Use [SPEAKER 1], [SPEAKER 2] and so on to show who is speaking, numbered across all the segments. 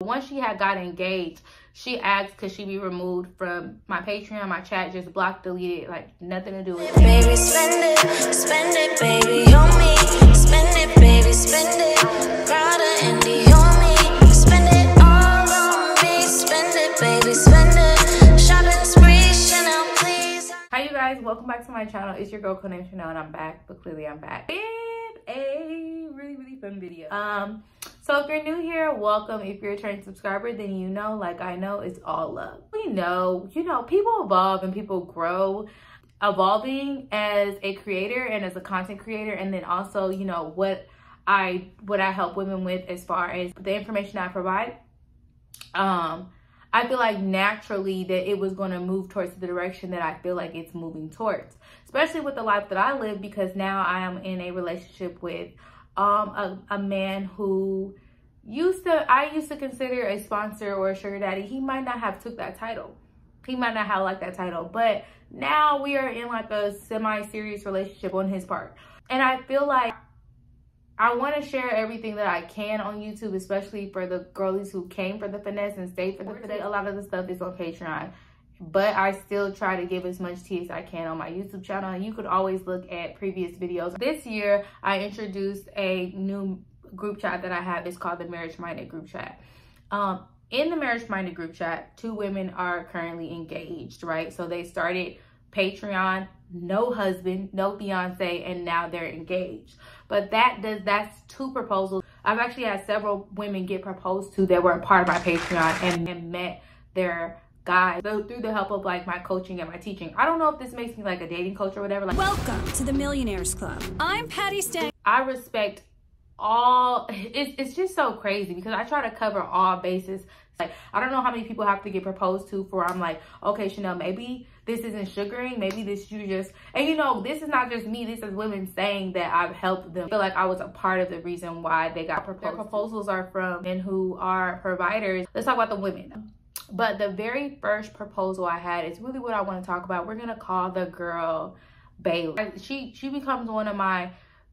[SPEAKER 1] Once she had got engaged, she asked could she be removed from my Patreon, my chat, just blocked, deleted, like nothing to do with it.
[SPEAKER 2] Baby, spend it, baby, on me. Spend it, baby, spend it. Prada and on me. Spend it all on me. Spend it, baby, spend it. Shopping spree, Chanel, please.
[SPEAKER 1] Hi you guys, welcome back to my channel. It's your girl Codenamechanel and I'm back, but clearly I'm back in a really fun video. So if you're new here, welcome. If you're a returning subscriber, then you know, like I know, it's all love. We know, people evolve and people grow. Evolving as a creator and as a content creator, and then also, what I help women with as far as the information I provide. I feel like naturally that it was going to move towards the direction that I feel like it's moving towards, especially with the life that I live, because now I am in a relationship with a man who I used to consider a sponsor or a sugar daddy. He might not have took that title. He might not have liked that title, but now we are in like a semi-serious relationship on his part. And I feel like I want to share everything that I can on YouTube, especially for the girlies who came for the finesse and stayed for the finesse. A lot of the stuff is on Patreon, but I still try to give as much tea as I can on my YouTube channel. And you could always look at previous videos. This year, I introduced a new group chat that I have. It's called the Marriage Minded group chat. In the Marriage Minded group chat, 2 women are currently engaged, right? So they started Patreon, no husband, no fiance, and now they're engaged. But that's 2 proposals. I've actually had several women get proposed to that were a part of my Patreon and met their guys through the help of like my coaching and my teaching. I don't know if this makes me like a dating coach or whatever. Like,
[SPEAKER 3] welcome to the Millionaires Club. I'm Patty Stang.
[SPEAKER 1] I respect all, it's just so crazy because I try to cover all bases. Like, I don't know how many people have to get proposed to for I'm like, okay, Chanel, maybe this isn't sugaring, maybe this you just, and this is not just me, this is women saying that I've helped them. I feel like I was a part of the reason why they got proposed. Their proposals are from men who are providers. Let's talk about the women. But the very first proposal I had is really what I want to talk about. We're gonna call the girl Bailey. She becomes one of my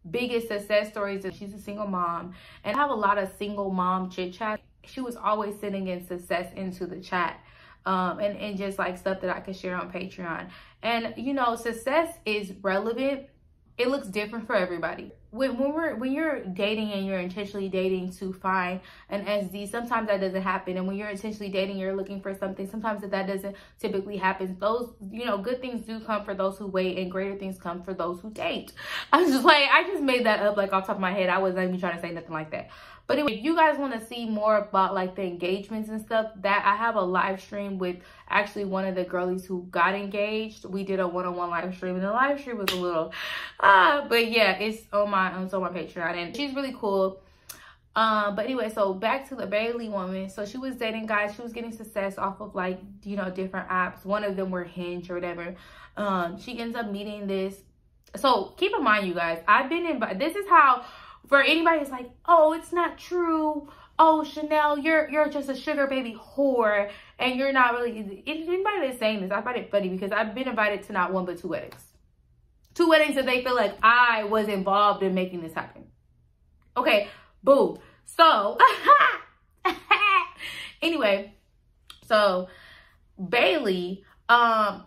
[SPEAKER 1] biggest success stories. She's a single mom, and I have a lot of single mom chit chat. She was always sending in success into the chat, and just like stuff that I could share on Patreon. And success is relevant. It looks different for everybody. When you're dating and you're intentionally dating to find an SD, sometimes that doesn't happen. And when you're intentionally dating, you're looking for something, sometimes that doesn't typically happen. Those, good things do come for those who wait, and greater things come for those who date. I just made that up like off the top of my head. I wasn't even trying to say nothing like that. But anyway, if you guys want to see more about like the engagements and stuff, that I have a live stream with actually one of the girlies who got engaged. We did a one-on-one live stream, and the live stream was a little, but yeah, it's on my Patreon, and she's really cool. But anyway, so back to the Bailey woman. So she was dating guys. She was getting success off of like, different apps. One of them were Hinge or whatever. She ends up meeting this. So keep in mind, you guys, I've been invited. This is how, for anybody that's like, oh, it's not true. Oh, Chanel, you're just a sugar baby whore, and you're not really. Anybody that's saying this, I find it funny because I've been invited to not 1 but 2 weddings. 2 weddings that they feel like I was involved in making this happen. Okay, boo. So, anyway, so Bailey,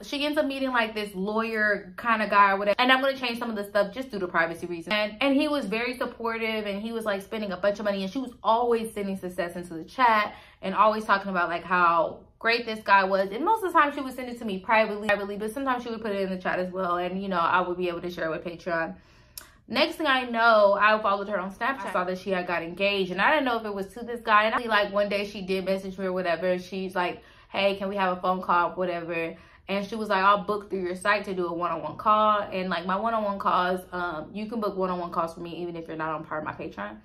[SPEAKER 1] she ends up meeting like this lawyer kind of guy or whatever, and I'm going to change some of the stuff just due to privacy reasons. And he was very supportive, and he was like spending a bunch of money, and she was always sending success into the chat and always talking about like how great this guy was. And most of the time she would send it to me privately, but sometimes she would put it in the chat as well, and I would be able to share it with Patreon. Next thing I know, I followed her on Snapchat. I saw that she had got engaged, and I didn't know if it was to this guy. And like one day she did message me or whatever. She's like, hey, can we have a phone call, whatever? And she was like, I'll book through your site to do a one-on-one call. And like my one-on-one calls, you can book one-on-one calls for me even if you're not on part of my Patreon.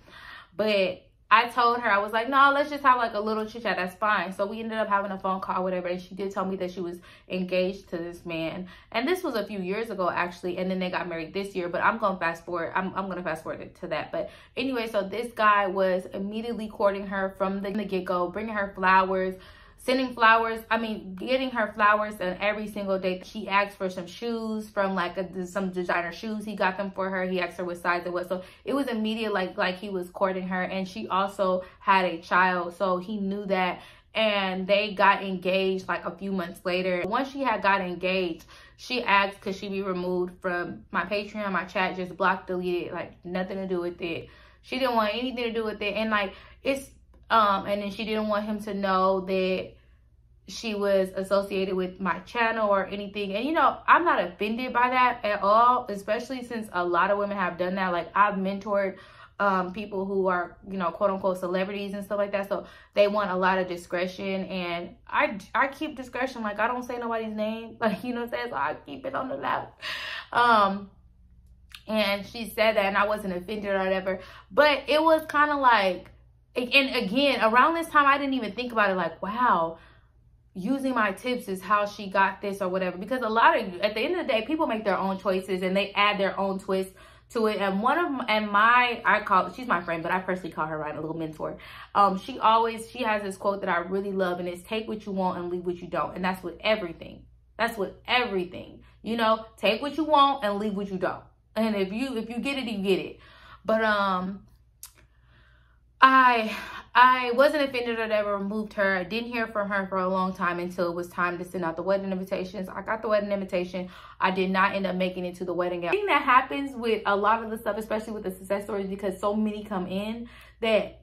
[SPEAKER 1] But I told her, I was like, no, let's just have like a little chit chat. That's fine. So we ended up having a phone call, whatever. And she did tell me that she was engaged to this man. And this was a few years ago, actually. And then they got married this year. But I'm going to fast forward. I'm going to fast forward to that. But anyway, so this guy was immediately courting her from the get-go, bringing her flowers, sending flowers. I mean, getting her flowers on every single day. She asked for some shoes from like some designer shoes. He got them for her. He asked her what size it was. So it was immediate, like he was courting her. And she also had a child, so he knew that. And they got engaged like a few months later. Once she had got engaged, she asked could she be removed from my Patreon, my chat, just blocked, deleted, like nothing to do with it. She didn't want anything to do with it. And like it's and then she didn't want him to know that she was associated with my channel or anything. And you know, I'm not offended by that at all, especially since a lot of women have done that. Like I've mentored people who are, you know, quote unquote celebrities and stuff like that, so they want a lot of discretion, and I keep discretion. Like I don't say nobody's name, like, you know what I'm saying, so I keep it on the loud. And she said that, and I wasn't offended or whatever, but it was kind of like, and again, around this time I didn't even think about it, like, wow, using my tips is how she got this or whatever, because a lot of, at the end of the day, people make their own choices and they add their own twist to it. And she's my friend, but I personally call her a little mentor. She has this quote that I really love, and it's take what you want and leave what you don't. And that's with everything. That's with everything. You know, take what you want and leave what you don't. And if you get it, you get it. But I wasn't offended or ever removed her. I didn't hear from her for a long time until it was time to send out the wedding invitations. I got the wedding invitation. I did not end up making it to the wedding. I think that happens with a lot of the stuff, especially with the success stories, because so many come in that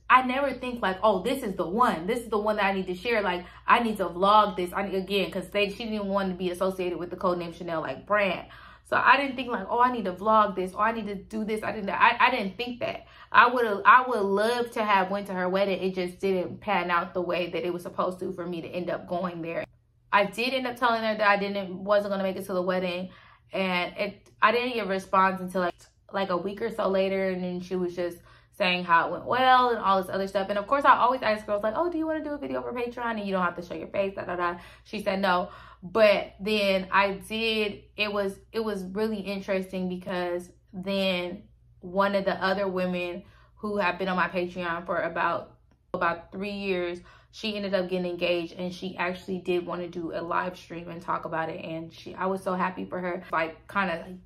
[SPEAKER 1] I never think like, oh, this is the one. This is the one that I need to share. Like, I need to vlog this. Again, because she didn't want to be associated with the Codenamechanel like brand. So I didn't think like, oh, I need to vlog this, or I need to do this. I didn't think that. I would love to have went to her wedding. It just didn't pan out the way that it was supposed to for me to end up going there. I did end up telling her that I wasn't gonna make it to the wedding, and I didn't get a response until like a week or so later, and then she was just saying how it went well and all this other stuff. And of course, I always ask girls like, oh, do you want to do a video for Patreon and you don't have to show your face, da da da. She said no. But then I did. It was really interesting, because then one of the other women who have been on my Patreon for about 3 years, she ended up getting engaged, and she actually did want to do a live stream and talk about it. And I was so happy for her, like kind of like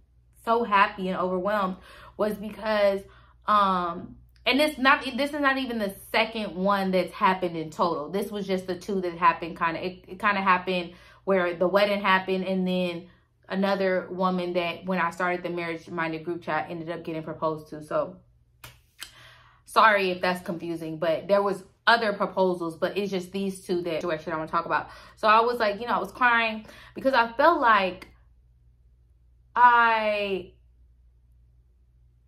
[SPEAKER 1] so happy and overwhelmed, was because and this is not even the second one that's happened in total. This was just the two that happened. It kind of happened where the wedding happened, and then another woman that when I started the marriage minded group chat ended up getting proposed to. So sorry if that's confusing, but there was other proposals, but it's just these two that situation I want to talk about. So I was like, you know, I was crying because I felt like I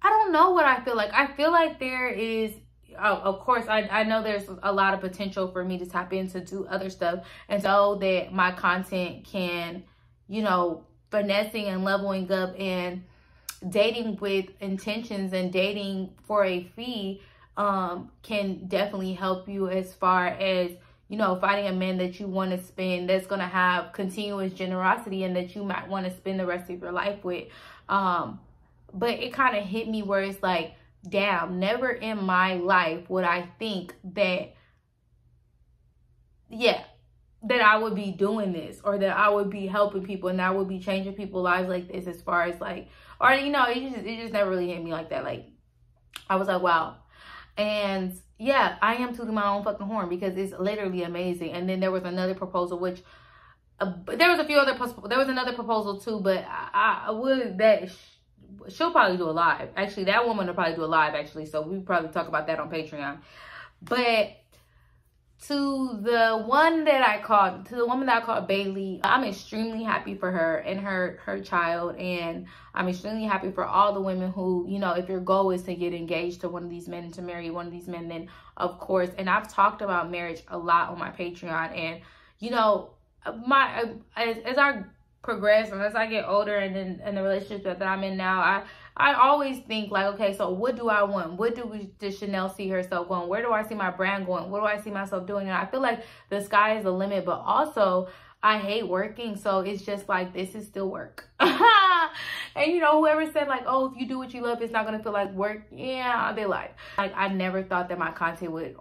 [SPEAKER 1] don't know what I feel like. I feel like there is, of course, I know there's a lot of potential for me to tap into do other stuff, and so that my content can, you know, finessing and leveling up and dating with intentions and dating for a fee can definitely help you as far as, you know, finding a man that you want to spend, that's going to have continuous generosity and that you might want to spend the rest of your life with. But it kind of hit me where it's like, damn, never in my life would I think that, yeah, that I would be doing this, or that I would be helping people and I would be changing people's lives like this, as far as like, or, you know, it just never really hit me like that. Like, I was like, wow. And yeah, I am tooting my own fucking horn because it's literally amazing. And then there was another proposal, which there was another proposal too, but I would, she'll probably do a live. Actually, that woman will probably do a live, actually. So we probably talk about that on Patreon. But to the woman that I called Bailey, I'm extremely happy for her and her child. And I'm extremely happy for all the women who, you know, if your goal is to get engaged to one of these men and to marry one of these men, then of course, and I've talked about marriage a lot on my Patreon. And, you know, as I progress and as I get older, and in the relationship that I'm in now, I always think like, okay, so what do I want? What does Chanel see herself going? Where do I see my brand going? What do I see myself doing? And I feel like the sky is the limit, but also I hate working. So it's just like, this is still work. And you know, whoever said like, oh, if you do what you love, it's not gonna feel like work. Yeah, they lied. Like, I never thought that my content would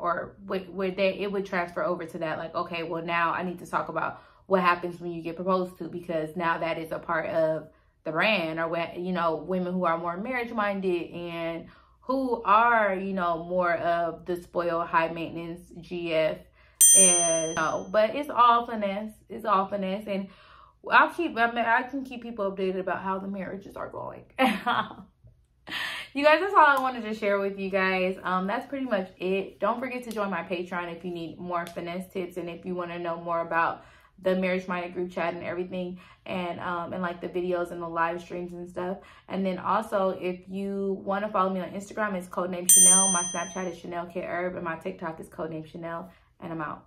[SPEAKER 1] transfer over to that. Like, okay, well now I need to talk about what happens when you get proposed to, because now that is a part of the brand, or what, you know, women who are more marriage minded and who are, you know, more of the spoiled, high maintenance GF. And but it's all finesse. It's all finesse, and I can keep people updated about how the marriages are going. You guys, that's all I wanted to share with you guys. That's pretty much it. Don't forget to join my Patreon if you need more finesse tips, and if you want to know more about the marriage minded group chat and everything, and like the videos and the live streams and stuff. And then also, if you want to follow me on Instagram, it's Codename Chanel. My Snapchat is Chanel K Herb, and my TikTok is Codename Chanel. And I'm out.